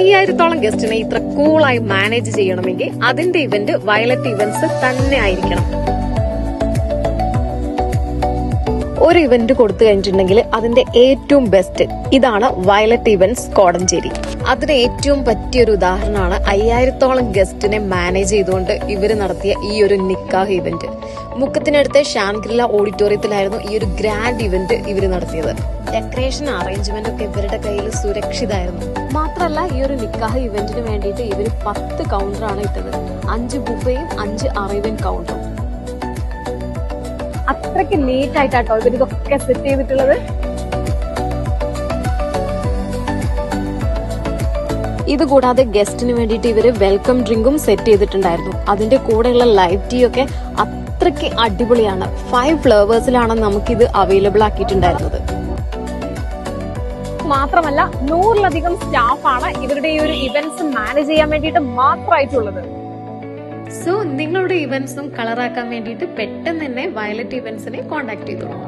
5000-ഓളം ഗസ്റ്റിനെ ഇത്ര കൂളായി മാനേജ് ചെയ്യണമെങ്കിൽ അതിന്റെ ഇവന്റ് വയലറ്റ് ഇവന്റ്സ് തന്നെ ആയിരിക്കണം. ഒരു ഇവന്റ് കൊടുത്തു കഴിഞ്ഞിട്ടുണ്ടെങ്കിൽ അതിന്റെ ഏറ്റവും ബെസ്റ്റ് ഇതാണ് വയലറ്റ് ഇവന്റ്സ് കോടഞ്ചേരി. അതിന് ഏറ്റവും പറ്റിയൊരു ഉദാഹരണമാണ് 5000-ഓളം ഗസ്റ്റിനെ മാനേജ് ചെയ്തുകൊണ്ട് ഇവര് നടത്തിയ ഈ ഒരു നിക്കാഹ് ഇവന്റ്. മുക്കത്തിനടുത്തെ ഷാൻഗ്രില ഓഡിറ്റോറിയത്തിലായിരുന്നു ഈ ഒരു ഗ്രാൻഡ് ഇവന്റ് ഇവര് നടത്തിയത്. ഡെക്കറേഷൻ അറേഞ്ച്മെന്റ് ഒക്കെ ഇവരുടെ കയ്യിൽ സുരക്ഷിതമായിരുന്നു. മാത്രമല്ല ഈ ഒരു നിക്കാഹ് ഇവന്റിന് വേണ്ടിയിട്ട് ഇവര് 10 കൗണ്ടറാണ് ഇട്ടത്. 5 ബുഫയും 5 അറൈവൽ കൗണ്ടറും. അത്രയ്ക്ക് നീറ്റ് ആയിട്ടാട്ടോ ഇവരിതൊക്കെ സെറ്റ് ചെയ്തിട്ടുള്ളത്. ഇതുകൂടാതെ ഗസ്റ്റിന് വേണ്ടിയിട്ട് ഇവര് വെൽക്കം ഡ്രിങ്കും സെറ്റ് ചെയ്തിട്ടുണ്ടായിരുന്നു. അതിന്റെ കൂടെയുള്ള ലൈവ് ടീ ഒക്കെ അത്രയ്ക്ക് അടിപൊളിയാണ്. 5 ഫ്ലേവേഴ്സിലാണ് നമുക്കിത് അവൈലബിൾ ആക്കിയിട്ടുണ്ടായിരുന്നത്. മാത്രമല്ല 100-ലധികം സ്റ്റാഫാണ് ഇവരുടെ ഈ ഒരു ഇവന്റ്സ് മാനേജ് ചെയ്യാൻ വേണ്ടിയിട്ട് മാത്രമായിട്ടുള്ളത്. സോ നിങ്ങളുടെ ഇവന്റ്സും കളറാക്കാൻ വേണ്ടിയിട്ട് പെട്ടെന്ന് തന്നെ വയലറ്റ് ഇവന്റ്സിനെ കോൺടാക്ട് ചെയ്തോളൂ.